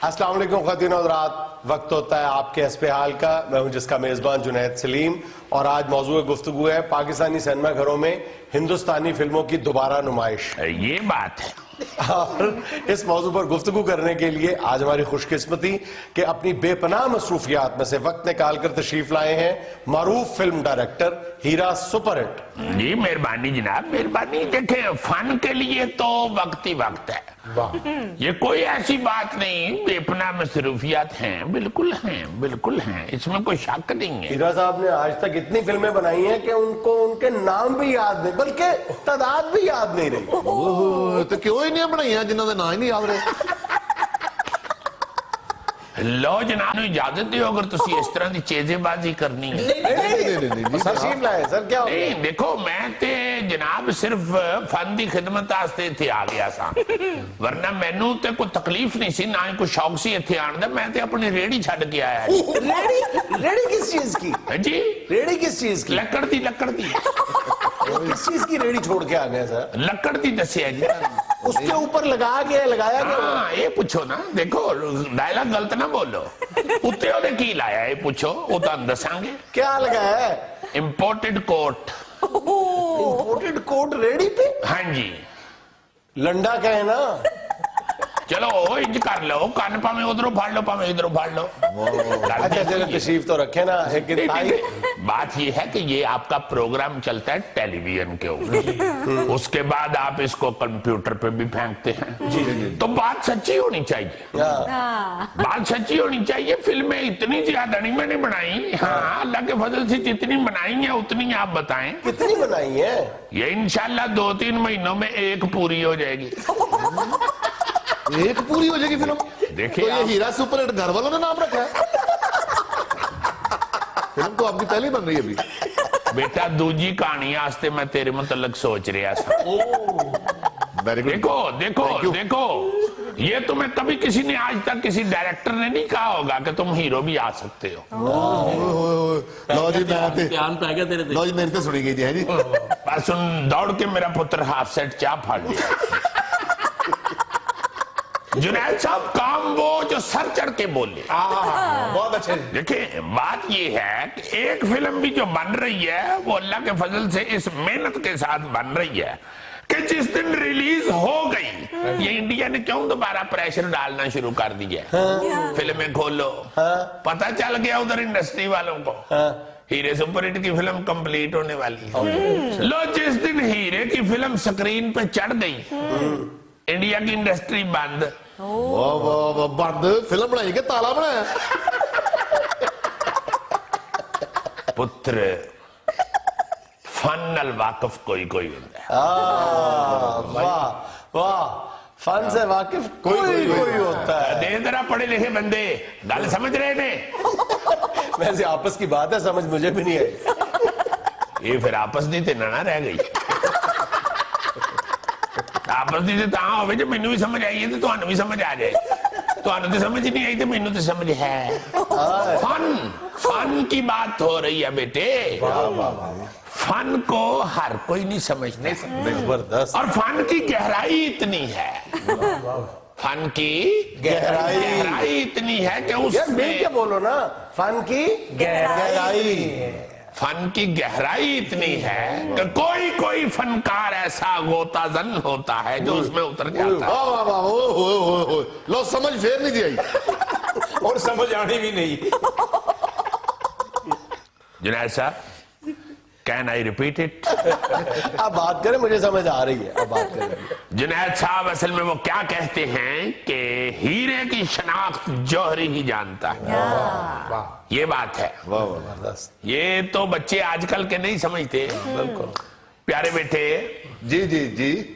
السلام علیکم خواتین و حضرات، وقت ہوتا ہے آپ کے حسب حال کا. میں ہوں جس کا میزبان جنید سلیم، اور آج موضوع گفتگو ہے پاکستانی سینما گھروں میں ہندوستانی فلموں کی دوبارہ نمائش. یہ بات ہے. اور اس موضوع پر گفتگو کرنے کے لیے آج ہماری خوش قسمتی کہ اپنی بے پناہ مصروفیات میں سے وقت نکال کر تشریف لائے ہیں معروف فلم ڈائریکٹر ہیرا سپر ہٹ. جی مہربانی جناب، مہربانی. دیکھیں، فن کے لیے تو وقت ہی وقت ہے. یہ کوئی ایسی بات نہیں. بے پناہ مصروفیات ہیں، بالکل ہیں، بالکل ہیں، اس میں کوئی شک نہیں ہے. ہیرا صاحب نے آج تک اتنی فلمیں بنائی ہیں کہ ان کو ان کے نام بھی یاد نہیں، بلکہ تعداد بھی یاد نہیں رہی. تو کیوں ہی نہیں بنائی ہیں جنہوں نے نام ہی نہیں یاد رہے؟ لو جناب نے اجازت دیو اگر تسی اس طرح دی چیزیں بازی کرنی ہے. سر تشریف لائے. سر کیا ہو نہیں دیکھو، میں تے جناب صرف فن دی خدمت آستے تھے آ گیا سا، ورنہ مینوں تے کوئی تکلیف نہیں سی، نہ ہی کوئی شوق سی اتھے آن دا. میں تے اپنی ریڑی چھڑ کے آیا. ریڑی کس چیز کی؟ جی ریڑی کس چیز کی؟ لکڑ دی. کس چیز کی ریڑی چھوڑ کے آ گئے سر؟ لکڑ دی دسیا جی. اس کے اوپر لگایا گیا. ہاں یہ پوچھو نا. دیکھو ڈائلاگ غلط نہ بولو. اتنے انہیں کی لایا یہ پوچھو، وہ تو دساں گے. کیا لگایا ہے؟ امپورٹڈ کوٹ. امپورٹڈ کوٹ ریڑی پہ؟ ہاں جی. لنڈا کہے نا. چلو انج کر لو، کان پاویں ادھروں پھاڑ لو، پاویں ادھروں پھاڑ لو. اچھا چلو تشریف تو رکھے نا. بات یہ ہے کہ یہ آپ کا پروگرام چلتا ہے ٹیلی ویژن کے اوپر، اس کے بعد آپ اس کو کمپیوٹر پہ بھی پھینکتے ہیں. تو بات سچی ہونی چاہیے. بات سچی ہونی چاہیے. فلمیں اتنی زیادہ نہیں میں نے بنائی. ہاں اللہ کے فضل سے جتنی بنائی ہیں اتنی آپ بتائیں. کتنی بنائی ہیں؟ یہ انشاءاللہ 2-3 مہینوں میں ایک پوری ہو جائے گی. ایک پوری ہو جائے گی فلم؟ دیکھیں تو یہ ہیرا سپر ہٹ گھر والوں نے نام رکھا ہے. فلم تو آپ کی پہلی بن رہی ہے ابھی. بیٹا دوجی کہانی آستے میں تیرے متعلق سوچ رہا تھا. دیکھو یہ تمہیں کبھی کسی نے آج تک کسی ڈائریکٹر نے نہیں کہا ہوگا کہ تم ہیرو بھی آ سکتے ہو. لو جی میرے تے سنی گئی جی. ہے جی بس ان دوڑ کے میرا پتر ہاف سیٹ چاہ پھاڑ لیا. جنید صاحب کام وہ جو سر چڑھ کے بولے. بہت اچھے. دیکھیں بات یہ ہے کہ ایک فلم بھی جو بن رہی ہے وہ اللہ کے فضل سے اس محنت کے ساتھ بن رہی ہے کہ جس دن ریلیز ہو گئی یہ انڈیا نے کیوں دوبارہ پریشر ڈالنا شروع کر دیا. فلمیں کھولو، پتہ چل گیا ادھر انڈسٹری والوں کو ہیرے سپر ہٹ کی فلم کمپلیٹ ہونے والی ہے. لو جس دن ہیرے کی فلم سکرین پہ چڑھ گئی انڈیا کی انڈسٹری بند. بند فلم بنائی کہ تالا بنایا؟ پتر فن نال واقف کوئی ہوتا ہے. واہ، فن سے واقف کوئی ہوتا ہے. دے ذرا پڑھے لکھے بندے گل سمجھ رہے نے. ویسے آپس کی بات ہے، سمجھ مجھے بھی نہیں آئی. یہ پھر آپس دی تے نہ رہ گئی. آپس دی تے تاں ہوئے جو مینوں بھی سمجھ آئی ہے تو تانوں بھی سمجھ آ جائے. تانوں تے سمجھ نہیں آئی تو مینوں تے سمجھ ہے. فن کی بات ہو رہی ہے بیٹے. فن کو ہر کوئی نہیں سمجھتے. زبردست. اور فن کی گہرائی اتنی ہے. فن کی گہرائی اتنی ہے کہ اس میں کیا بولو نا. فن کی گہرائی. فن کی گہرائی اتنی ہے کہ کوئی فنکار ایسا غوطہ زن ہوتا ہے جو اس میں اتر جاتا ہے. لو سمجھ پھر نہیں دی آئی اور سمجھ آنی بھی نہیں. جنید صاحب کین آئی ریپیٹ اٹ؟ آپ بات کریں، مجھے سمجھ آ رہی ہے. آپ بات کریں. جنید صاحب اصل میں وہ کیا کہتے ہیں کہ ہیرے کی شناخت جوہری ہی جانتا ہے. یہ بات ہے. یہ تو بچے آج کل کے نہیں سمجھتے. پیارے بیٹے. جی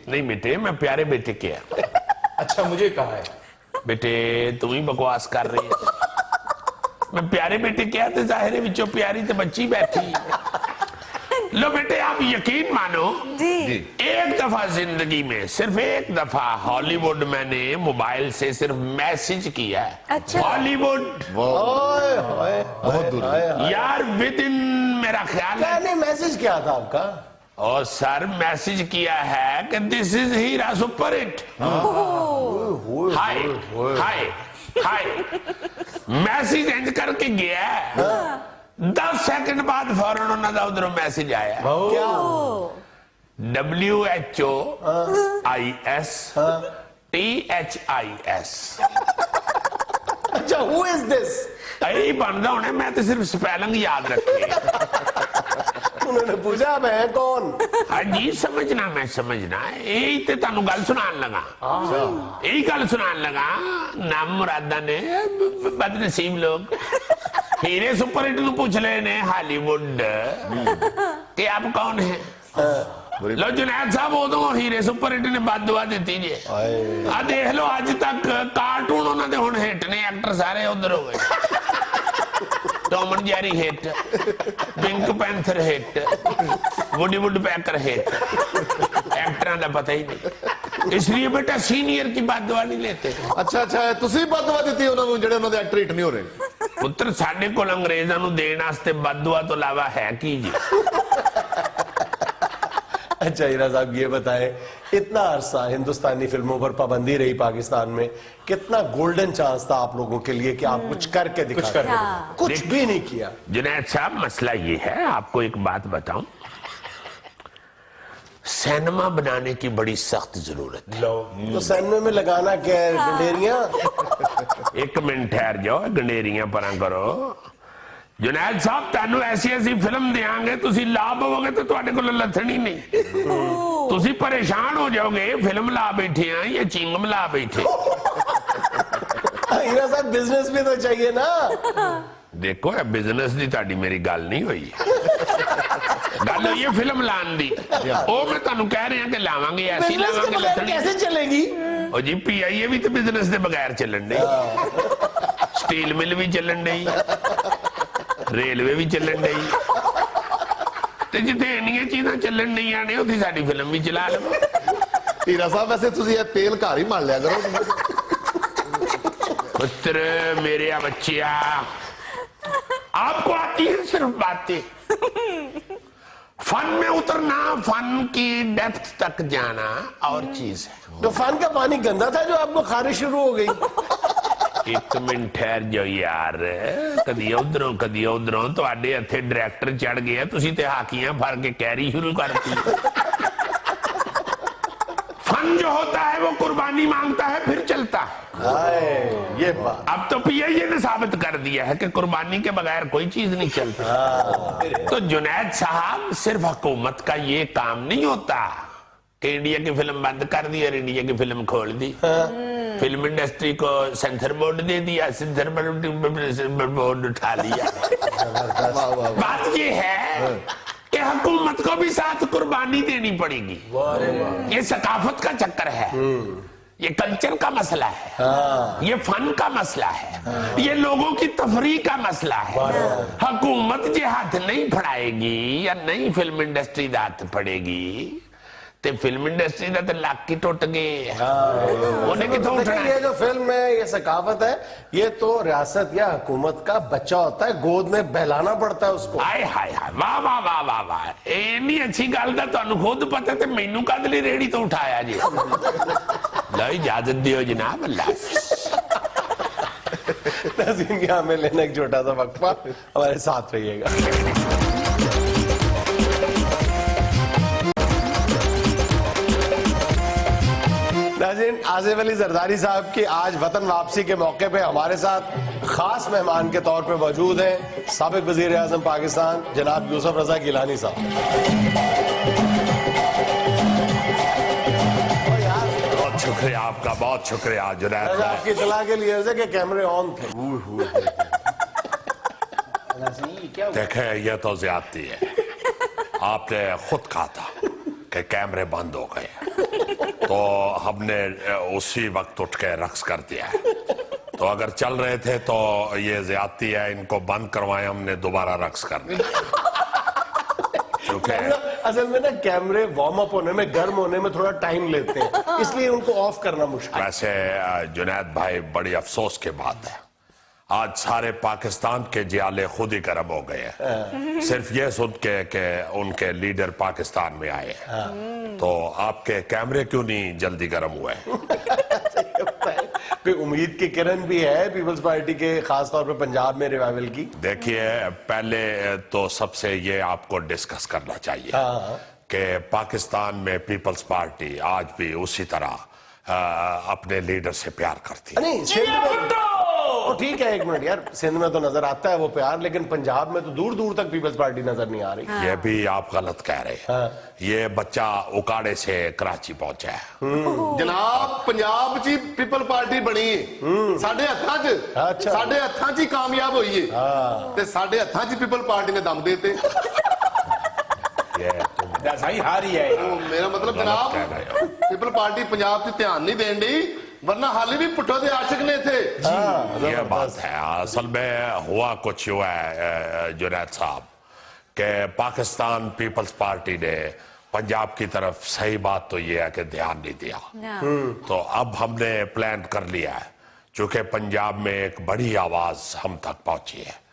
نہیں بیٹے، میں پیارے بیٹے کیا. اچھا مجھے کہا ہے بیٹے تم ہی بکواس کر رہی ہے. میں پیارے بیٹے کیا تھے، ظاہر ہے بچوں پیاری تے بچی بیٹھی. لو بیٹے آپ یقین مانو ایک دفعہ زندگی میں صرف ایک دفعہ ہالی ووڈ میں نے موبائل سے صرف میسج کیا ہے. ہالی ووڈ بہت دور یار ود ان میرا خیال ہے. میسج کیا تھا آپ کا؟ اور سر میسج کیا ہے کہ دس از ہیرا سپر ہٹ. ہائے हाय मैसेज इंज करके गया 10 सेकंड बाद फौरन उन्होंने उधरों मैसेज आया क्या WHOISTHIS अच्छा हु इज दिस यही बनता होने मैं तो सिर्फ स्पेलिंग याद रखे उन्होंने पूछा मैं कौन हाँ जी समझना मैं समझना यही तो तुहानू गल सुनान लगा यही गल सुनान लगा नाम मुरादा ने बदनसीब लोग हीरे सुपर हिट नू पूछ रहे ने हॉलीवुड कि आप कौन है लो जुनैद साहब उदों हीरे सुपर हिट ने बददुआ दी जी आ देख लो अज तक कार्टून उन्होंने हुण हिट ने एक्टर सारे उधर हो गए Tom and Jerry hit Pink Panther hit Woody Woodpecker hit एक्टरां दा पता ही नहीं इसलिए बेटा सीनियर की बददुआ नहीं लेते अच्छा ਤੁਸੀਂ ਬਦਦੁਆ ਦਿੱਤੀ ਉਹਨਾਂ ਨੂੰ ਜਿਹੜੇ ਉਹਨਾਂ ਦੇ ਐਕਟਰ ਹਿੱਟ ਨਹੀਂ ਹੋ ਰਹੇ ਪੁੱਤਰ ਸਾਡੇ ਕੋਲ ਅੰਗਰੇਜ਼ਾਂ ਨੂੰ ਦੇਣ ਵਾਸਤੇ ਬਦਦੁਆ ਤੋਂ ਇਲਾਵਾ ਹੈ ਕੀ ਜੀ अच्छा हीरा साहब ये बताएं इतना अरसा हिंदुस्तानी फिल्मों पर पाबंदी रही पाकिस्तान में कितना गोल्डन चांस था आप लोगों के लिए कि आप कुछ करके दिखा कुछ भी नहीं किया जुनैद साहब मसला ये है आपको एक बात बताऊं सिनेमा बनाने की बड़ी सख्त जरूरत है तो सिनेमा में लगाना क्या है गंडेरियां एक मिनट ठहर जाओ गंडेरियां परा करो जुनैद साहब तुहानू ऐसी ऐसी फिल्म देंगे तुसी ला पवोगे तो तुहाडे कोल लथनी नहीं तुसी परेशान हो जाओगे फिल्म ला बैठे हैं या चिंगम ला बैठे हीरा साहब बिजनेस भी तो चाहिए ना देखो बिजनेस की तुहाडी मेरी गल नहीं हुई गल हुई है फिल्म लान दी ओ मैं तुहानू कह रहा कि लावांगे ऐसी लावांगे लथनी कैसे चलेगी ओ जी PIA भी तो बिजनेस के बगैर चलन डी स्टील मिल भी चलन डी रेलवे भी चलन डी ते जिथे इन्नियां चीजां चलन नहीं आने उथे साडी फिल्म भी चला लो ਹੀਰਾ ਸਾਹਿਬ ਵੈਸੇ ਤੁਸੀਂ ਇਹ ਤੇਲ ਘਰ ਹੀ ਮਲ ਲਿਆ ਕਰੋ पुत्र मेरे बच्चिया आपको आती है सिर्फ बातें फन में उतरना फन की डेप्थ तक जाना और चीज है तो फन का पानी गंदा था जो आपको खारिश शुरू हो गई एक मिनट ठहर जाओ यार कदी उधरों तुहाडे हथे डायरेक्टर चढ़ गया तुसी ते हाकियां फड़ के कैरी शुरू करती फन जो होता है वो कुर्बानी मांगता है फिर चलता है ये बात अब तो PIA ने साबित कर दिया है कि कुर्बानी के बगैर कोई चीज नहीं चलती तो जुनैद साहब सिर्फ हुकूमत का ये काम नहीं होता कि इंडिया की फिल्म बंद कर दी और इंडिया की फिल्म खोल दी फिल्म इंडस्ट्री को सेंसर बोर्ड दे दिया सेंसर बोर्ड उठा लिया बात ये है कि हुकूमत को भी साथ कुर्बानी देनी पड़ेगी ये सकाफत का चक्कर है ये कल्चर का मसला है ये फन का मसला है ये लोगों की तफरीह का मसला है हुकूमत जे हाथ नहीं फड़ाएगी या नई फिल्म इंडस्ट्री दा हाथ फड़ेगी ते फिल्म इंडस्ट्री दा तो लाक ही टुट गए उन्हें किथों उठना ये जो फिल्म है ये सकाफत है ये तो रियासत या हुकूमत का बच्चा होता है गोद में बहलाना पड़ता है उसको हाय हाय हाय वाह वाह वाह वाह वाह इन्नी अच्छी गल दा तुहानू खुद पता ते मैनू कद लई रेड़ी तो उठाया जी लो इजाजत दियो जनाब अल्लाह नाज़रीन यहाँ में लेना एक छोटा सा वक्फा हमारे साथ रहिएगा नाज़रीन आसिफ अली जरदारी साहब की आज वतन वापसी के मौके पे हमारे साथ खास मेहमान के तौर पे मौजूद हैं साबिक वजीर आज़म पाकिस्तान जनाब यूसुफ रजा गिलानी साहब शुक्रिया आपका बहुत शुक्रिया जुनैद आपकी इतला के लिए कि कैमरे ऑन थे देखे ये तो ज्यादती है आपने खुद कहा था कि कैमरे बंद हो गए तो हमने उसी वक्त उठ के रक्स कर दिया है तो अगर चल रहे थे तो ये ज्यादती है इनको बंद करवाए हमने दोबारा रक्स कर दिया असल में ना कैमरे वार्म अप होने में गर्म होने में थोड़ा टाइम लेते हैं इसलिए उनको ऑफ करना मुश्किल वैसे जुनैद भाई बड़ी अफसोस की बात है आज सारे पाकिस्तान के जियाले खुद ही गर्म हो गए हैं सिर्फ ये सुन के कि उनके लीडर पाकिस्तान में आए तो आपके कैमरे क्यों नहीं जल्दी गर्म हुए کوئی امید کی کرن بھی ہے پیپلز پارٹی کے خاص طور پہ پنجاب میں ریوائول کی؟ دیکھیے پہلے تو سب سے یہ آپ کو ڈسکس کرنا چاہیے کہ پاکستان میں پیپلز پارٹی آج بھی اسی طرح اپنے لیڈر سے پیار کرتی ہے. نہیں ٹھیک ہے، ایک منٹ یار، سندھ میں تو نظر آتا ہے وہ پیار، لیکن پنجاب میں تو دور دور تک پیپلز پارٹی نظر نہیں آ رہی. یہ بھی آپ غلط کہہ رہے ہیں. یہ بچہ اکاڑے سے کراچی پہنچا ہے. جناب پنجاب چی پیپل پارٹی بنی ہے ساڑھے ہتھاں چ ساڑھے ہتھاں چی کامیاب ہوئی ہے تے ساڑھے ہتھاں چی پیپل پارٹی نے دم دیتے. صحیح ہاری ہے. میرا مطلب جناب پیپل پارٹی پنجاب چ دھیان نہیں دین دی، ورنہ حالی بھی پٹھوں دے عاشق نے تھے. یہ بات ہے. اصل میں ہوا کچھ ہوا ہے جنید صاحب کہ پاکستان پیپلز پارٹی نے پنجاب کی طرف صحیح بات تو یہ ہے کہ دھیان نہیں دیا. تو اب ہم نے پلان کر لیا ہے، چونکہ پنجاب میں ایک بڑی آواز ہم تک پہنچی ہے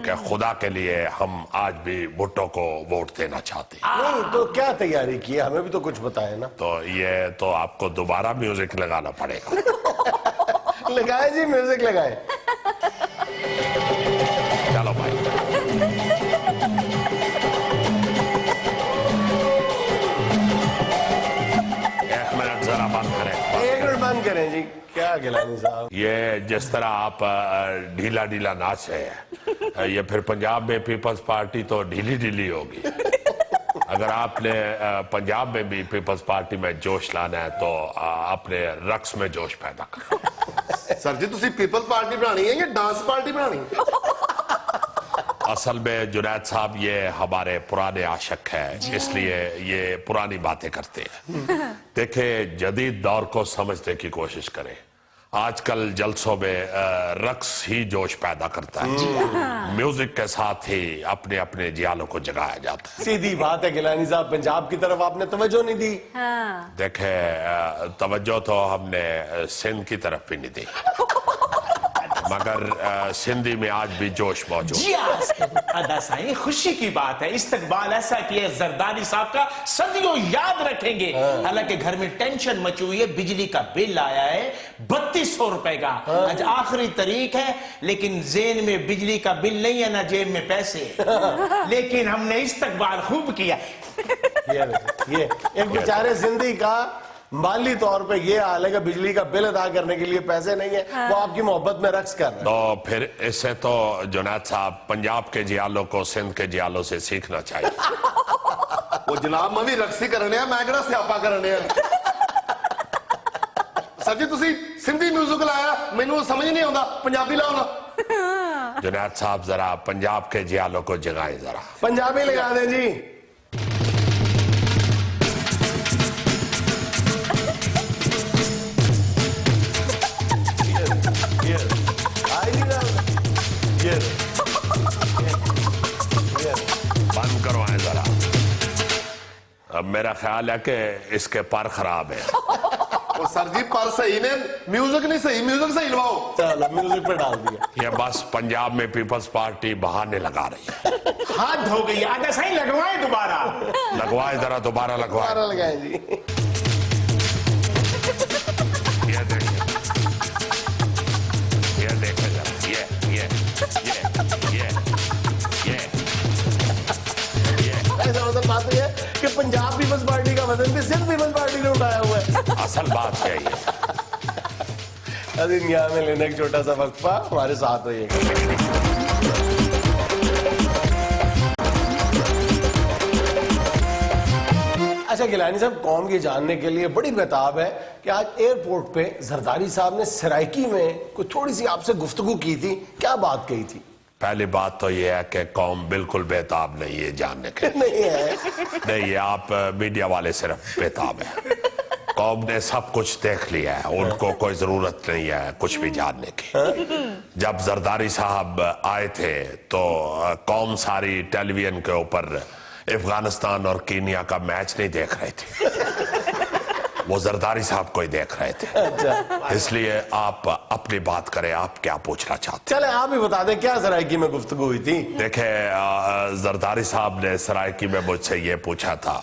کہ خدا کے لیے ہم آج بھی بھٹو کو ووٹ دینا چاہتے ہیں. نہیں تو کیا تیاری کی ہے، ہمیں بھی تو کچھ بتائے نا. تو یہ تو آپ کو دوبارہ میوزک لگانا پڑے گا. لگائے جی، میوزک لگائے. چلو بھائی. ایک منٹ ذرا بند کریں. ایک منٹ بند کریں جی. کیا گیلانی صاحب، یہ جس طرح آپ ڈھیلا ڈھیلا ناچ رہے ہیں، یہ پھر پنجاب میں پیپلز پارٹی تو ڈھیلی ڈھیلی ہوگی. اگر آپ نے پنجاب میں بھی پیپلز پارٹی میں جوش لانا ہے تو اپنے رقص میں جوش پیدا کرو. سر جی تسی پیپل پارٹی بنانی ہے یا ڈانس پارٹی بنانی ہے؟ اصل میں جنید صاحب یہ ہمارے پرانے عاشق ہیں، اس لیے یہ پرانی باتیں کرتے ہیں. دیکھیں جدید دور کو سمجھنے کی کوشش کریں. آج کل جلسوں میں رقص ہی جوش پیدا کرتا ہے، میوزک کے ساتھ ہی اپنے اپنے جیالوں کو جگایا جاتا ہے. سیدھی بات ہے گیلانی صاحب، پنجاب کی طرف آپ نے توجہ نہیں دی. دیکھیں توجہ تو ہم نے سندھ کی طرف بھی نہیں دی، مگر سندھی میں آج بھی جوش موجود. جی ادا سائیں خوشی کی بات ہے. استقبال ایسا کیا زرداری صاحب کا صدیوں یاد رکھیں گے. حالانکہ گھر میں ٹینشن مچی ہوئی ہے، بجلی کا بل آیا ہے 3200 روپے کا. آج آخری تاریخ ہے لیکن ذہن میں بجلی کا بل نہیں ہے نہ جیب میں پیسے. لیکن ہم نے استقبال خوب کیا. یہ ایک بیچارے زندگی کا مالی طور پہ یہ حال ہے کہ بجلی کا بل ادا کرنے کے لیے پیسے نہیں ہیں، وہ آپ کی محبت میں رقص کر رہے ہیں. تو پھر اسے تو جنید صاحب پنجاب کے جیالوں کو سندھ کے جیالوں سے سیکھنا چاہیے. وہ جناب میں بھی رقصی کرنے ہیں، میں کہڑا سیاپا کرنے ہیں. سر جی تسی سندھی میوزک لایا، مینوں سمجھ نہیں آتا، پنجابی لاؤ نا. جنید صاحب ذرا پنجاب کے جیالوں کو جگائیں ذرا. پنجابی لگا دیں جی. بند کروائیں ذرا. اب میرا خیال ہے کہ اس کے پر خراب ہے. وہ سر جی پر صحیح نے، میوزک نہیں صحیح، میوزک صحیح لواؤ. چلو میوزک پہ ڈال دیا. یہ بس پنجاب میں پیپلز پارٹی بہانے لگا رہی ہے. حد ہو گئی. آدھا سائیں لگوائیں دوبارہ. لگوائے ذرا دوبارہ لگوائے. دوبارہ لگائیں جی. یہ دیکھیں، یہ دیکھیں ذرا. ایسا مطلب بات یہ ہے کہ پنجاب پیپلز پارٹی کا وزن بھی سندھ پیپلز پارٹی نے اٹھایا ہوا ہے. اصل بات کیا ہے. عظیم یہاں میں لینا ایک چھوٹا سا وقفہ، ہمارے ساتھ ہوئیے گا. اچھا گیلانی صاحب، قوم یہ جاننے کے لیے بڑی بےتاب ہے کہ آج ایئرپورٹ پہ زرداری صاحب نے سرائکی میں کوئی تھوڑی سی آپ سے گفتگو کی تھی، کیا بات کہی تھی؟ پہلی بات تو یہ ہے کہ قوم بالکل بےتاب نہیں ہے جاننے کے. نہیں ہے. نہیں، آپ میڈیا والے صرف بےتاب ہیں. قوم نے سب کچھ دیکھ لیا ہے، ان کو کوئی ضرورت نہیں ہے کچھ بھی جاننے کی. جب زرداری صاحب آئے تھے تو قوم ساری ٹیلی ویژن کے اوپر افغانستان اور کینیا کا میچ نہیں دیکھ رہے تھے، وہ زرداری صاحب کو ہی دیکھ رہے تھے. اس لیے آپ اپنی بات کریں، آپ کیا پوچھنا چاہتے ہیں. چلے آپ ہی بتا دیں کیا سرائکی میں گفتگو ہوئی تھی. دیکھیں زرداری صاحب نے سرائکی میں مجھ سے یہ پوچھا تھا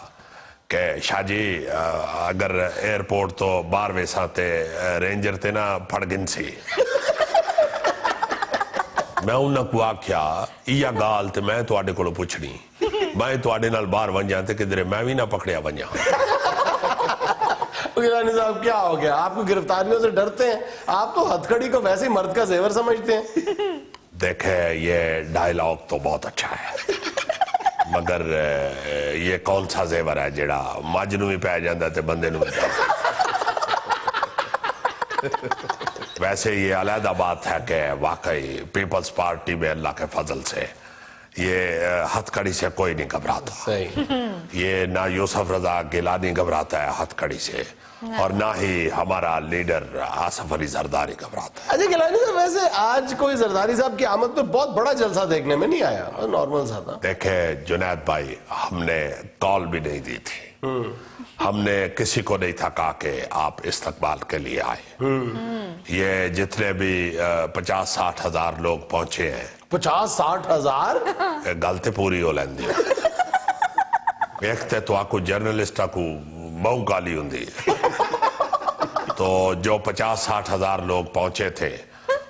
کہ شاہ جی اگر ایئرپورٹ تو 12 ساتے رینجر تے نا پھڑگن سی میں انہاں کو آکھیا یا گال تے میں تواڈے کولوں پوچھنی میں تواڈے نال باہر ونجاں تے کدھر میں بھی نہ پکڑیا ونجاں گیلانی صاحب کیا ہو گیا؟ آپ کو گرفتاریوں سے ڈرتے ہیں؟ آپ تو ہتھ کڑی کو ویسے ہی مرد کا زیور سمجھتے ہیں. دیکھے یہ ڈائیلاگ تو بہت اچھا ہے مگر یہ کون سا زیور ہے جڑا مجھ نو بھی پہ جاندہ تے بندے نو بھی پہ ویسے یہ علیحدہ بات ہے کہ واقعی پیپلز پارٹی میں اللہ کے فضل سے یہ ہتھ کڑی سے کوئی نہیں گھبراتا. صحیح. یہ نہ یوسف رضا گیلانی گھبراتا ہے ہتھ کڑی سے اور نہ ہی ہمارا لیڈر آصف علی زرداری گھبراتا ہے. اچھا گیلانی صاحب ویسے آج کوئی زرداری صاحب کی آمد پہ بہت بڑا جلسہ دیکھنے میں نہیں آیا, نارمل سا تھا. دیکھے جنید بھائی ہم نے کال بھی نہیں دی تھی, ہم نے کسی کو نہیں تھا کہا کہ آپ استقبال کے لیے آئے. یہ جتنے بھی 50-60 ہزار لوگ پہنچے ہیں 50-60 ہزار گلتے پوری ہو لیندی ایک تے تو آکو جرنلسٹا کو بہوں کالی ہوں دی تو جو 50-60 ہزار لوگ پہنچے تھے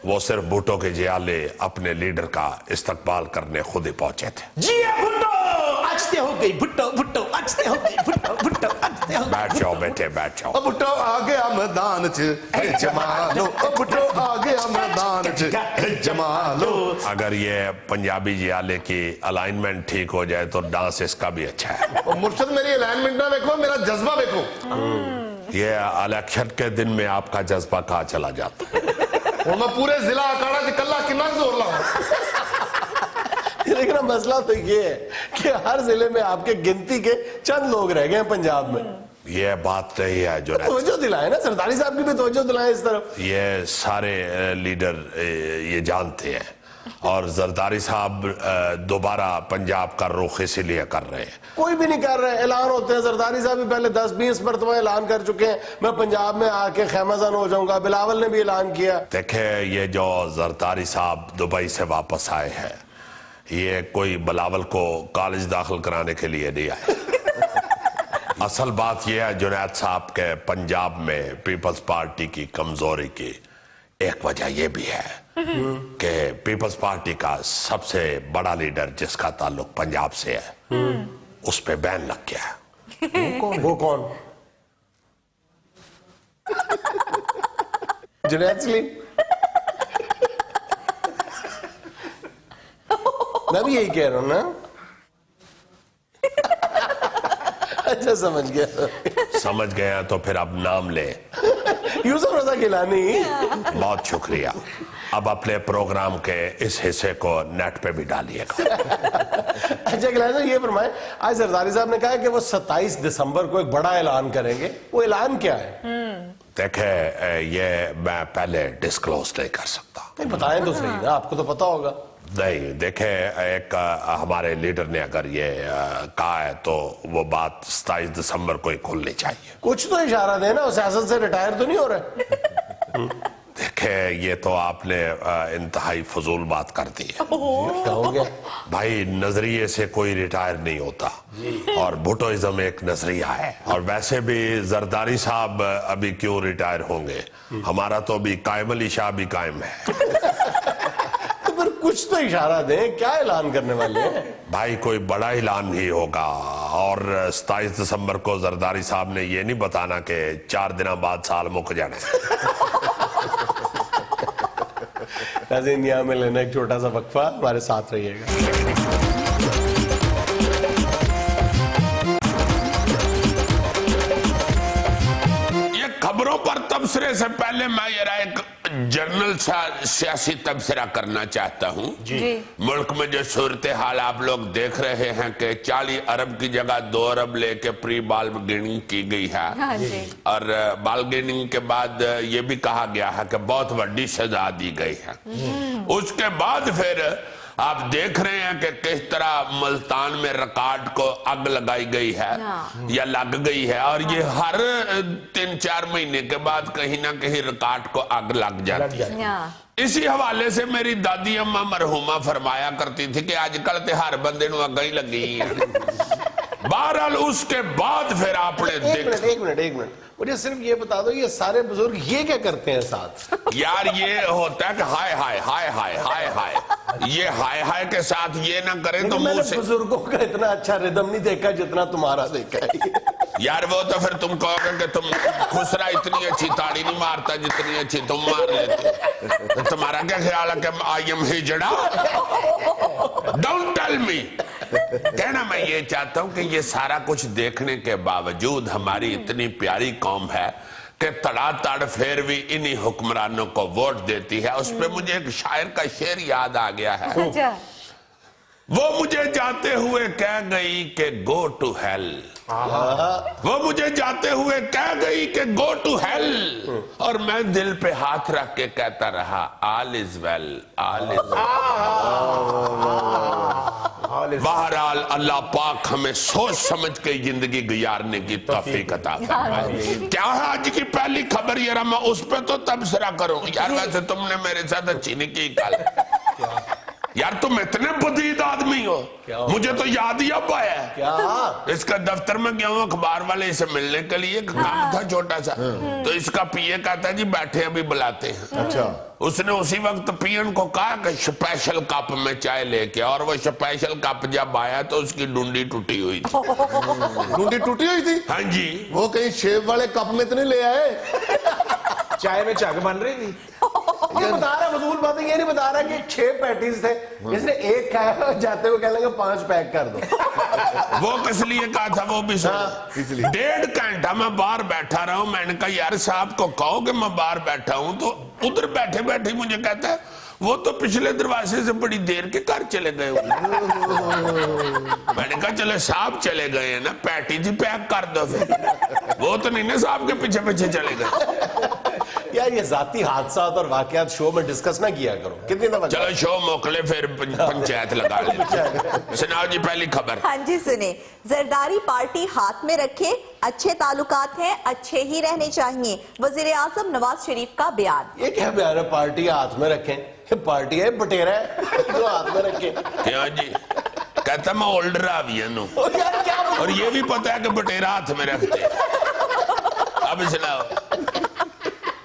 وہ صرف بھٹو کے جیالے اپنے لیڈر کا استقبال کرنے خود ہی پہنچے تھے. جی بھٹو آجتے ہو گئی بھٹو بھٹو آجتے ہو گئی بھٹو بھٹو آجتے ہو گئی. بیٹھ جاؤ بیٹھے بیٹھ جاؤ. بھٹو آ گیا میدان چ جمالو, بھٹو آ گیا میدان چ جمالو. اگر یہ پنجابی جیالے کی الائنمنٹ ٹھیک ہو جائے تو ڈانس اس کا بھی اچھا ہے. مرشد میری الائنمنٹ نہ دیکھو, میرا جذبہ دیکھو. یہ الیکشن کے دن میں آپ کا جذبہ کہاں چلا جاتا اور میں پورے ضلع اکاڑا سے کلہ کنا زور لاؤں. لیکن مسئلہ تو یہ ہے کہ ہر ضلع میں آپ کے گنتی کے چند لوگ رہ گئے ہیں پنجاب میں. یہ بات نہیں ہے جو توجہ دلائیں نا, زرداری صاحب کی بھی توجہ دلائیں اس طرف. یہ سارے لیڈر یہ جانتے ہیں اور زرداری صاحب دوبارہ پنجاب کا رخ اسی لیے کر رہے ہیں. کوئی بھی نہیں کر رہے, اعلان ہوتے ہیں. زرداری صاحب بھی پہلے 10-20 مرتبہ اعلان کر چکے ہیں میں پنجاب میں آ کے خیمہ زن ہو جاؤں گا. بلاول نے بھی اعلان کیا. دیکھیں یہ جو زرداری صاحب دبئی سے واپس آئے ہیں یہ کوئی بلاول کو کالج داخل کرانے کے لیے نہیں آئے. اصل بات یہ ہے جنید صاحب کے پنجاب میں پیپلز پارٹی کی کمزوری کی ایک وجہ یہ بھی ہے کہ پیپلز پارٹی کا سب سے بڑا لیڈر جس کا تعلق پنجاب سے ہے اس پہ بین لگ گیا ہے. وہ کون؟ جنید سلیم. میں بھی یہی کہہ رہا ہوں نا. اچھا سمجھ گیا تو پھر اب نام لے. یوسف رضا گیلانی. بہت شکریہ. اب اپنے پروگرام کے اس حصے کو نیٹ پہ بھی ڈالیے گا. اچھا گیلانی صاحب یہ فرمائیں, آج زرداری صاحب نے کہا کہ وہ 27 دسمبر کو ایک بڑا اعلان کریں گے, وہ اعلان کیا ہے؟ دیکھیں یہ میں پہلے ڈسکلوز نہیں کر سکتا. بتائیں تو صحیح نا, آپ کو تو پتا ہوگا. نہیں دیکھیں ایک ہمارے لیڈر نے اگر یہ کہا ہے تو وہ بات 27 دسمبر کو ہی کھلنی چاہیے. کچھ تو اشارہ دیں نا, سیاست سے ریٹائر تو نہیں ہو رہے. دیکھیں یہ تو آپ نے انتہائی فضول بات کر دی ہے. بھائی نظریے سے کوئی ریٹائر نہیں ہوتا اور بھٹوازم ایک نظریہ ہے. اور ویسے بھی زرداری صاحب ابھی کیوں ریٹائر ہوں گے, ہمارا تو ابھی قائم علی شاہ بھی قائم ہے. کچھ تو اشارہ دیں, کیا اعلان کرنے والے ہیں؟ بھائی کوئی بڑا اعلان ہی ہوگا. اور 27 دسمبر کو زرداری صاحب نے یہ نہیں بتانا کہ 4 دن بعد سال مک جانا ہے. ناظرین یہاں میں لینا ایک چھوٹا سا وقفہ, ہمارے ساتھ رہیے گا. خبروں پر تبصرے سے پہلے میں ایک جنرل سیاسی تبصرہ کرنا چاہتا ہوں. ملک میں جو صورتحال آپ لوگ دیکھ رہے ہیں کہ 40 ارب کی جگہ 2 ارب لے کے پری بالگیننگ کی گئی ہے اور بالگیننگ کے بعد یہ بھی کہا گیا ہے کہ بہت بڑی سزا دی گئی ہے. اس کے بعد پھر آپ دیکھ رہے ہیں کہ کس طرح ملتان میں ریکارڈ کو اگ لگائی گئی ہے یا لگ گئی ہے اور یہ ہر 3-4 مہینے کے بعد کہیں نہ کہیں ریکارڈ کو اگ لگ جاتی ہے. اسی حوالے سے میری دادی اماں مرحومہ فرمایا کرتی تھی کہ آج کل تے ہر بندے نو اگاں ہی لگی ہیں. बहरहाल उसके बाद फिर आपने एक मिनट मुझे सिर्फ ये बता दो, ये सारे बुजुर्ग ये क्या करते हैं साथ? यार ये होता है कि हाय हाय हाय हाय हाय हाय, ये हाय हाय के साथ ये ना करें तो मुंह से। बुजुर्गों का इतना अच्छा रिदम नहीं देखा जितना तुम्हारा देखा है। यार वो तो फिर तुम कहोगे कि तुम खुसरा इतनी अच्छी ताड़ी नहीं मारता जितनी अच्छी तुम मार लेते। तो तुम्हारा क्या ख्याल है कि आई एम हिजड़ा? Don't tell me. कहना मैं ये चाहता हूं कि ये सारा कुछ देखने के बावजूद हमारी इतनी प्यारी कौम है कि तड़ातड़ फिर भी इन्हीं हुक्मरानों को वोट देती है। उस पर मुझे एक शायर का शेर याद आ गया है। अच्छा। वो मुझे जाते हुए कह गई कि गो टू हेल। वो मुझे जाते हुए कह गई कि गो टू हेल, और मैं दिल पे हाथ रख के कहता रहा all is well, all is well. बहरहाल अल्लाह पाक हमें सोच समझ के जिंदगी गुजारने की तौफीक अता फरमाए। क्या है आज की पहली खबर? यार मैं उस पे तो तबसरा करूं। यार वैसे तुमने मेरे साथ अच्छी नहीं की कल। यार तुम इतने बदीद आदमी हो, मुझे तो याद ही अब आया। क्या? इसका दफ्तर में गया हूँ अखबार वाले से मिलने के लिए, काम था छोटा सा। तो इसका पीए कहता जी बैठे अभी बुलाते हैं। अच्छा। उसने उसी वक्त पीएन को कहा कि स्पेशल कप में चाय लेके, और वो स्पेशल कप जब आया तो उसकी डुंडी टूटी हुई थी। डूंडी टूटी हुई थी? हाँ जी। वो कहीं शेव वाले कप में तो नहीं ले आए? चाय में जग बन रही थी। ये बता रहा फजूल बातें, ये नहीं बता रहा कि 6 पैटीज थे, इसने एक खाया, जाते हुए कह लगे 5 पैक कर दो। वो किस लिए कहा था वो भी सुनो। 1.5 घंटा मैं बाहर बैठा रहा हूं। मैंने कहा यार साहब को कहो कि मैं बाहर बैठा हूं, तो उधर बैठे बैठे मुझे कहता है वो तो पिछले दरवाजे से बड़ी देर के घर चले गए। मैंने कहा चलो साहब चले गए हैं ना, पैटी थी पैक कर दो फिर। वो तो नहीं ना साहब के पीछे पीछे चले गए। यार ये जाती हादसात और वाकयात शो में डिस्कस ना किया करो। कितनी दफा? चलो शो मोकले फिर पंचायत लगा ले। सुनाओ जी पहली खबर। हाँ जी सुने। जरदारी पार्टी हाथ में रखे, अच्छे ताल्लुकात हैं, अच्छे ही रहने चाहिए। वजीर आजम नवाज शरीफ का बयान। ये क्या बयान है? पार्टी हाथ में रखें? ये पार्टी है बटेरा है जो हाथ में रखे? क्या जी? कहता मैं ओल्डर आवियन हूँ, और ये भी पता है कि बटेरा हाथ में रखते। अब सुनाओ।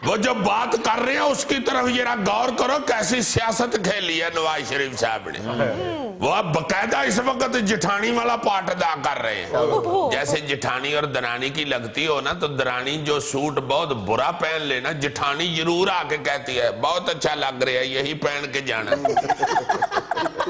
वो जो बात कर रहे हैं उसकी तरफ जरा गौर करो, कैसी सियासत खेली है नवाज शरीफ साहब ने। वो अब बकायदा इस वक्त जिठानी वाला पार्ट अदा कर रहे हैं। जैसे जिठानी और दरानी की लगती हो ना, तो दरानी जो सूट बहुत बुरा पहन लेना, जिठानी जरूर आके कहती है बहुत अच्छा लग रहा है, यही पहन के जाना।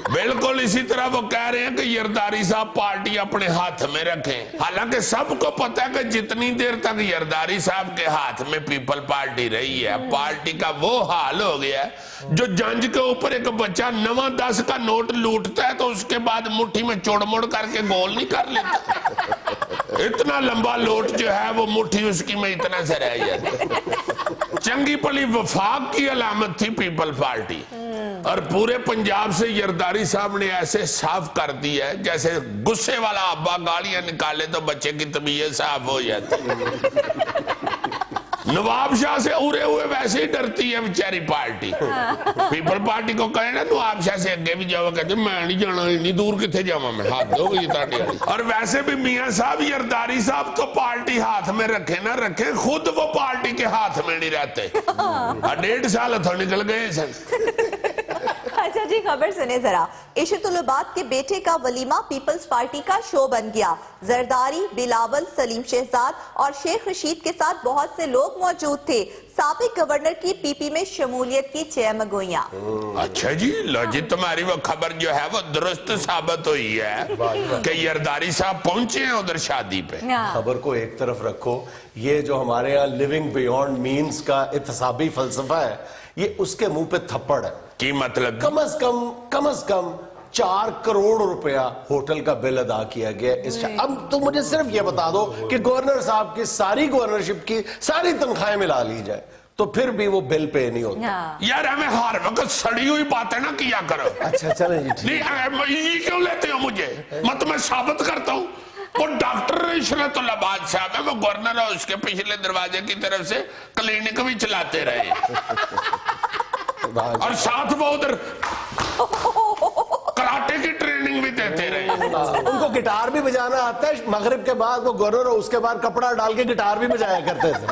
बिल्कुल इसी तरह वो कह रहे हैं कि यरदारी साहब पार्टी अपने हाथ में रखें। हालांकि सबको पता है कि जितनी देर तक यरदारी साहब के हाथ में पीपल पार्टी रही है, पार्टी का वो हाल हो गया है जो जंज के ऊपर एक बच्चा 9-10 का नोट लूटता है तो उसके बाद मुट्ठी में चोड़ मोड़ करके गोल नहीं कर लेता। इतना लंबा नोट जो है वो मुट्ठी उसकी में इतना से रह जाती। चंगी पली वफाक की अलामत थी पीपल पार्टी, और पूरे पंजाब से यरदारी साहब ने ऐसे साफ कर दी है जैसे गुस्से वाला अब्बा गालियां निकाले तो बच्चे की तबीयत साफ हो जाती। नवाब शाह से उड़े हुए वैसे ही डरती है बेचारी पार्टी। पीपल पार्टी को कहे ना नवाब शाह से आगे भी जाओ, कहते मैं नहीं जाना, इतनी दूर कितने जावा मैं, हाथ दो गई ताड़ी। और वैसे भी मियां साहब यरदारी साहब तो पार्टी हाथ में रखे ना रखे, खुद वो पार्टी के हाथ में नहीं रहते। 1.5 साल तो निकल गए सर। अच्छा जी खबर सुने जरा। इशतुलबाद के बेटे का वलीमा पीपल्स पार्टी का शो बन गया। जरदारी, बिलावल, सलीम शहजाद और शेख रशीद के साथ बहुत से लोग मौजूद थे। साबिक गवर्नर की पीपी में शमूलियत की चहमगोइयां। अच्छा जी, लो जी तुम्हारी वो खबर जो है वो दुरुस्त साबित हुई है कि यरदारी साहब पहुंचे हैं उधर शादी पे। खबर को एक तरफ रखो, ये जो हमारे यहाँ लिविंग बियॉन्ड मीन्स का इत्तेसाबी फलसफा है, ये उसके मुंह पे थप्पड़ है। की मतलब? कम अज कम 4 करोड़ रुपया होटल का बिल अदा किया गया इस। अब तो मुझे सिर्फ ये बता दो कि गवर्नर साहब की सारी गवर्नरशिप की सारी तनख्वाहें मिला ली जाए तो फिर भी वो बिल पे नहीं होता। यार हमें हर वक्त सड़ी हुई बातें ना किया करो। अच्छा चलें जी ठीक। नहीं ये क्यों लेते हो मुझे? मत मैं साबित करता हूँ। वो डॉक्टर इशरतुल्लाबाद साहब है, वो गवर्नर है, उसके पिछले दरवाजे की तरफ से क्लिनिक भी चलाते रहे। और साथ वो उधर कराटे की ट्रेनिंग ट्रेनिंग भी देते रहे। उनको गिटार भी बजाना आता है, मगरिब के बाद वो गवर्नर और उसके बाद कपड़ा डाल के गिटार भी बजाया करते थे।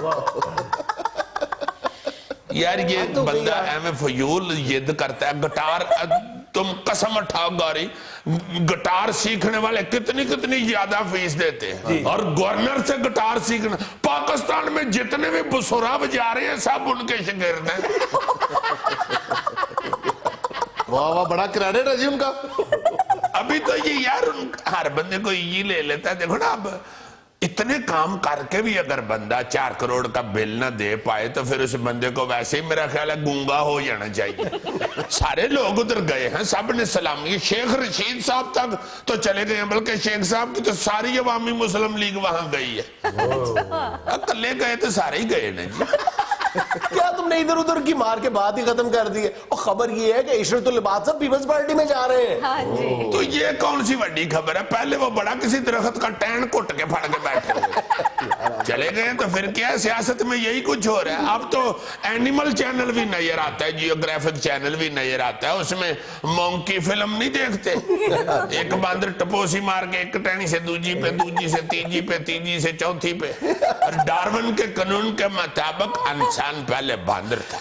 यार ये बंदा एवं फजूल जिद करता है। गिटार, तुम कसम उठाओ गौरी, गिटार सीखने वाले कितनी कितनी ज्यादा फीस देते हैं, और गवर्नर से गिटार सीखना, पाकिस्तान में जितने भी बुसरा बजा रहे हैं सब उनके शागिर्द हैं। वाह वाह, बड़ा क्रेडिट है जी उनका। अभी तो ये यार हर बंदे को ये ले लेता है। देखो ना, अब इतने काम करके भी अगर बंदा 4 करोड़ का बिल ना दे पाए तो फिर उस बंदे को वैसे ही मेरा ख्याल है गूंगा हो जाना चाहिए। सारे लोग उधर गए हैं, सब ने सलामी, शेख रशीद साहब तक तो चले गए हैं, बल्कि शेख साहब की तो सारी अवामी मुस्लिम लीग वहां गई है। कल्ले गए तो सारे ही गए ना जी। क्या तुमने इधर उधर की मार के बात ही खत्म कर दी है? और खबर ये है कि इशरतुल इबाद साहब पीपल्स पार्टी में जा रहे हैं। हाँ जी। तो ये कौन सी बड़ी खबर है? पहले वो बड़ा किसी दरख्त का टैन कुट के फड़ के बैठे हुए चले गए, तो फिर क्या है, सियासत में यही कुछ हो रहा है। अब तो एनिमल चैनल भी नजर आता है, जियोग्राफिक चैनल भी नजर आता है, उसमें मोंकी फिल्म नहीं देखते? एक बांदर टपोसी मार के एक टहनी से दूजी पे, दूजी से तीजी पे, तीजी से चौथी पे। और डार्विन के कानून के मुताबिक इंसान पहले बांदर था।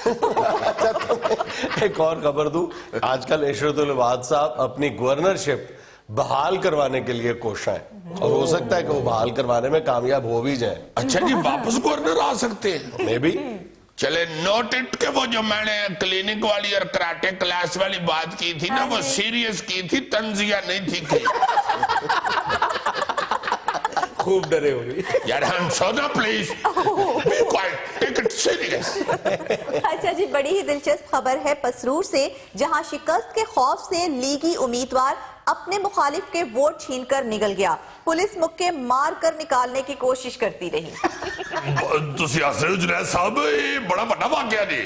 एक और खबर दूं, आजकल इशरतुल इबाद साहब अपनी गवर्नरशिप बहाल करवाने के लिए कोशिश है, और हो सकता है कि वो बहाल करवाने में कामयाब हो भी जाए। अच्छा जी, वापस गवर्नर आ सकते हैं? May be. चले नोट इट के वो जो मैंने क्लिनिक वाली और कराटे क्लास वाली बात की थी ना, वो सीरियस की थी, तंजिया नहीं थी की। खूब डरे होंगे यार हम सोना please be quiet, take it serious. अच्छा जी, बड़ी ही दिलचस्प खबर है पसरूर से, जहां शिकस्त के खौफ से लीगी उम्मीदवार अपने मुखालिफ के वोट छीनकर निकल गया। पुलिस मुक्के मार कर निकालने की कोशिश करती रही। ਤੁਸੀਂ ਹੱਸ ਰਹੇ ਹੋ ਜੁਨੈਦ ਸਾਹਿਬ, ਇਹ ਬੜਾ ਵੱਡਾ ਵਾਕਿਆ ਜੀ।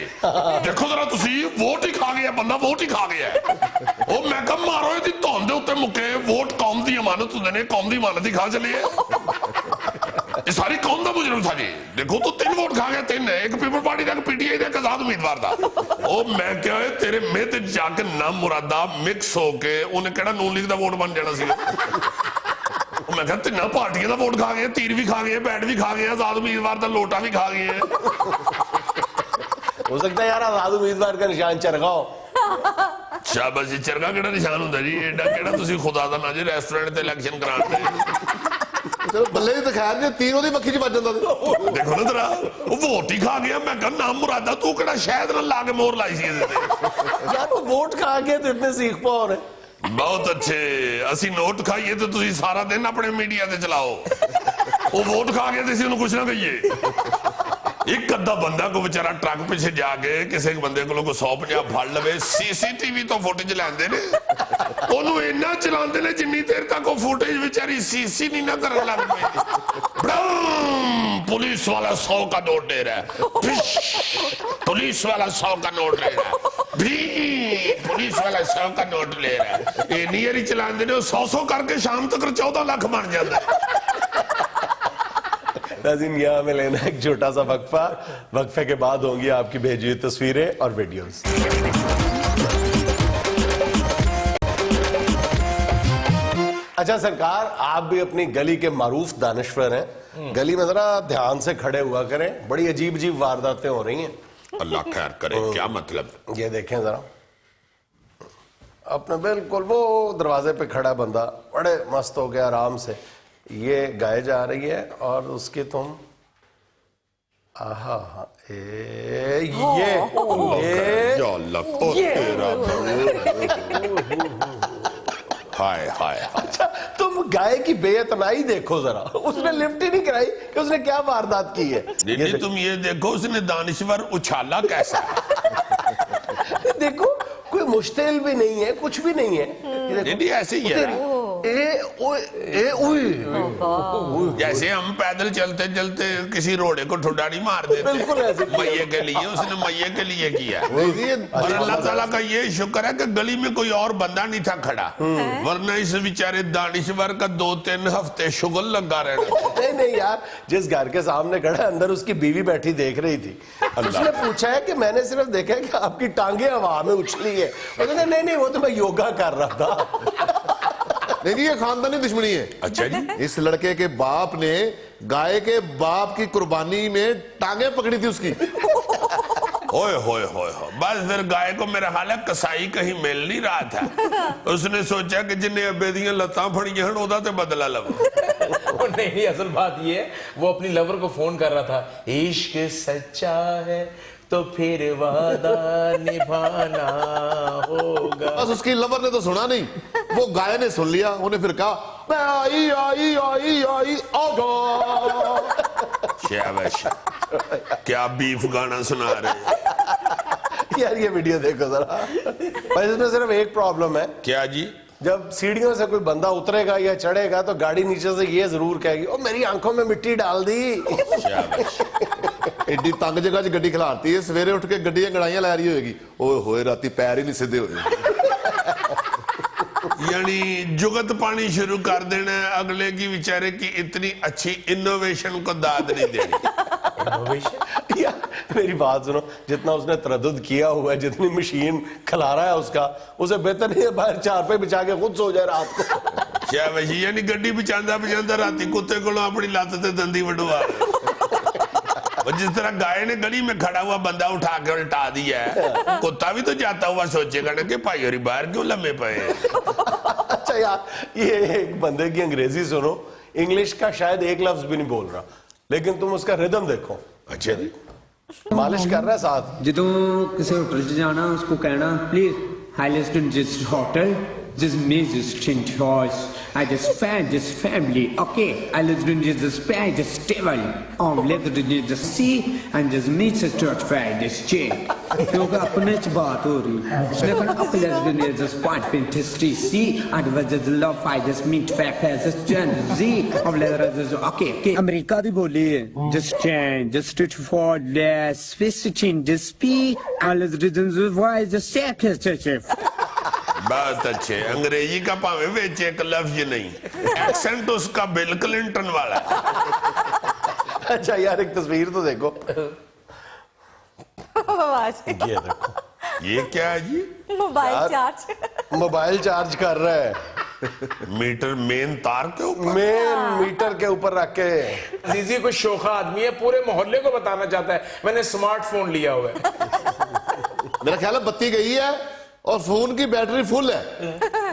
ਦੇਖੋ ਜਰਾ ਤੁਸੀਂ, ਵੋਟ ਹੀ ਖਾ ਗਿਆ ਬੰਦਾ, ਵੋਟ ਹੀ ਖਾ ਗਿਆ। ਉਹ ਮੈਂ ਕਿਹਾ ਮਾਰੋ ਇਹਦੀ ਧੌਣ ਦੇ ਉੱਤੇ ਮੁੱਕੇ। ਵੋਟ ਕੌਮ ਦੀ ਅਮਾਨਤ ਹੁੰਦੇ ਨੇ, ਕੌਮ ਦੀ ਅਮਾਨਤ ਹੀ ਖਾ ਚਲੀਏ। ਇਹ ਸਾਰੀ ਕੌਮ ਦਾ ਮੁਜਰਮ था जी। देखो तो 3 वोट खा गया, 3 है, एक पीपल पार्टी का, पीटीआई का, एक आजाद उम्मीदवार था। ਉਹ ਮੈਂ ਕਿਹਾ ਓਏ ਤੇਰੇ ਮੂੰਹ ਤੇ ਜਾ ਕੇ ਨਾ ਮੁਰਾਦਾ ਮਿਕਸ ਹੋ ਕੇ ਉਹਨੇ ਕਿਹੜਾ ਨੂਨ ਲੀਗ ਦਾ ਵੋਟ ਬਣ ਜਾਣਾ ਸੀ। मैं कहा 3 पार्टियां का वोट खा गए, तीर भी खा गए, बैट भी खा गए, आजाद उम्मीदवार का लोटा भी खा गए। हो सकता है यार आजाद उम्मीदवार का निशान चरखा हो। शाबाश जी, चरखा केड़ा निशान होंदा जी? एडा केड़ा तुसी खुदा दा ना जी रेस्टोरेंट ते इलेक्शन कराते। चलो बल्ले तो खैर जे तीर ओदी मक्खी च बज जांदा। देखो ना जरा, वो वोट ही खा गया। मैं कहा ना मुरादा तू केड़ा शहद ना ला के मोहर लाई सी इहदे ते। यार वो वोट खा के तो इतने सीख पाओ रहे। बहुत अच्छे, असी नोट खाइए तो तुसी सारा दिन अपने मीडिया ते चलाओ। वो वोट खा गया तो कुछ ना कहिए। एक अद्धा बंदा को बेचारा ट्रक पिछे जाके किसी बंदे को 150 फड़ लवे, सीसीटीवी तो फुटेज लैंदे ने, ओनू इन्ना चलांदे ने जिन्नी देर तक वो फुटेज बेचारी सीसी नहीं ना करन लग पई। पुलिस वाला 100 का नोट दे रहा है, पुलिस वाला 100 का नोट ले रहा है, पुलिस वाला 100 का नोट ले रहा है। इन्नी बारी चलांदे ने 100 करके शाम तक 14 लाख बन जाता है। नाज़रीन, यहाँ हमें लेना है एक छोटा सा वक्फा। वक्फे के बाद होंगी आपकी भेजी हुई तस्वीरें और वीडियोस। अच्छा सरकार, आप भी अपनी गली के मारूफ दानिश्वर हैं, गली में जरा ध्यान से खड़े हुआ करें, बड़ी अजीब अजीब वारदातें हो रही हैं। अल्लाह खैर करे। क्या मतलब? ये देखें जरा, अपने बिल्कुल वो दरवाजे पे खड़ा बंदा बड़े मस्त हो गया, आराम से ये गाय जा रही है और उसकी तुम आहा ये हाय हाय। अच्छा तुम गाय की बेइतनाई देखो जरा, उसने लिफ्ट ही नहीं कराई कि उसने क्या वारदात की है। ये तुम ये देखो उसने दानिश्वर उछाला कैसा है। देखो कोई मुश्किल भी नहीं है, कुछ भी नहीं है, नहीं ऐसे ही है। जैसे हम पैदल चलते चलते किसी रोड़े को ठुड्डा नहीं मार देते, मैये के लिए उसने मैये के लिए किया। और अल्लाह ताला का ये शुक्र है कि गली में कोई और बंदा नहीं था खड़ा, वरना इस बेचारे दानिश्वर का 2-3 हफ्ते शुगल लगा रहना। नहीं यार, जिस घर के सामने खड़ा है अंदर उसकी बीवी बैठी देख रही थी, उसने पूछा है कि मैंने सिर्फ देखा है कि आपकी टांगे हवा में उछली है। नहीं वो तो मैं योगा कर रहा था। नहीं जी, ये खानदानी दुश्मनी है। अच्छा जी। इस लड़के के बाप ने गाय के बाप की कुर्बानी में टांगे पकड़ी थी उसकी। ओए होए होए हो, बस फिर गाय को मेरा ख्याल है कसाई कहीं मिल नहीं रहा था, उसने सोचा कि जिन्हें अब्बे दियां लत्तां फड़ियां हन ओदा ते बदला लव। नहीं, असल बात ये है, वो अपनी लवर को फोन कर रहा था, इश्क सच्चा है तो फिर वादा निभाना होगा। बस उसकी लवर ने तो सुना नहीं, वो गाय ने सुन लिया, उन्हें फिर कहा मैं आई आई आई आई आगा। शाबाश, क्या बीफ गाना सुना रहे। यार ये वीडियो देखो जरा, पर इसमें सिर्फ एक प्रॉब्लम है। क्या जी? जब सीढ़ियों से कोई बंदा उतरेगा या चढ़ेगा तो गाड़ी नीचे से ये जरूर कहेगी, ओ मेरी आंखों में मिट्टी डाल दी। शाबाश। एडी तंग जगह च गड्डी खिलारती है, सवेरे उठ के गड्डियां गड़ाइयां लै रही होगी, ओए होए राती पैर ही नहीं सीधे होए। यानी जुगत पानी शुरू कर देना है अगले की, बेचारे की इतनी अच्छी इनोवेशन को दाद नहीं देनी। यार मेरी बात सुनो, जितना उसने तरद्दुद किया हुआ है, जितनी मशीन खिला रहा है उसका, उसे बेहतर नहीं है बाहर चारपाई बिछा के खुद सो जाए रात को। क्या वही, यानी गड्डी बिछांदा बिछांदा राती कुत्ते को अपनी लत ते दंदी वडवा। और जिस तरह गाय ने गली में खड़ा हुआ बंदा उठा के उल्टा दिया है, कुत्ता भी तो जाता हुआ सोचेगा ना कि भाई और बाहर क्यों लम्बे पए। अच्छा यार, ये एक बंदे की अंग्रेजी सुनो, इंग्लिश का शायद एक लफ्ज भी नहीं बोल रहा, लेकिन तुम उसका रिदम देखो। अच्छा जी। मालिश कर रहा है साथ। ਜਦੋਂ ਕਿਸੇ ਹੋਟਲ 'ਚ ਜਾਣਾ ਉਸको कहना please highest in this hotel this means change choice I just find this family okay I live in this bed this table let's do the see and just meet us to try this chick क्योंकि अपने च बात हो रही उसने कहा अपने let's do this part fantasy see and was just love I just meet fact as this gen z of let's okay America ਦੀ ਬੋਲੀ ਹੈ just change just to for less switching just speak and let's do this why just second बहुत अच्छे, अंग्रेजी का भावे बेच एक लफ्ज नहीं, एक्सेंट उसका बिल क्लिंटन वाला। अच्छा यार एक तस्वीर तो देखो। ये देखो, ये क्या है जी? Mobile charge. मोबाइल चार्ज कर रहा है मीटर मेन तार के ऊपर, मेन मीटर के ऊपर रख के। अजीजी कोई शोखा आदमी है, पूरे मोहल्ले को बताना चाहता है मैंने स्मार्टफोन लिया हुआ है। मेरा ख्याल है बत्ती गई है और फोन की बैटरी फुल है,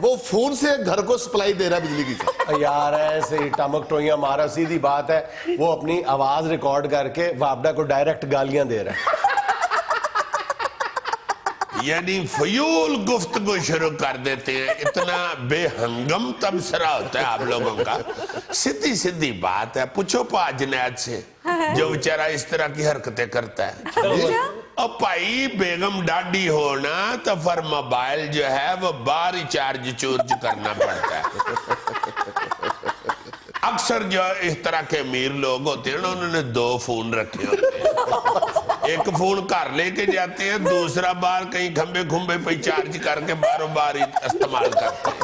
वो फोन से घर को सप्लाई दे रहा है बिजली की। यार ऐसे ही टमक टोइयां मारा, सीधी बात है, वो अपनी आवाज रिकॉर्ड करके वापडा को डायरेक्ट गालियां दे रहा है। यानी फयूल गुफ्तगू शुरू कर देते हैं, इतना बेहंगम तबसरा होता है आप लोगों का। सीधी सीधी बात है, पूछो पा जुनैद से जो बेचारा इस तरह की हरकतें करता है। अब भाई बेगम डाडी होना तो फिर मोबाइल जो है वो बाहर ही चार्ज चूर्ज करना पड़ता है। अक्सर जो इस तरह के अमीर लोग होते हैं ना, उन्होंने 2 फोन रखे होते हैं, एक फोन घर लेके जाते हैं, दूसरा बार कहीं खंबे खुंबे पे चार्ज करके बारों बार इस्तेमाल करते हैं।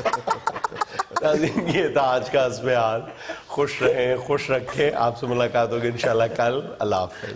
ये था आज का अस्बेहाल। खुश रहें, खुश रखें। आपसे मुलाकात होगी इंशाल्लाह कल। अल्लाह हाफ़िज़।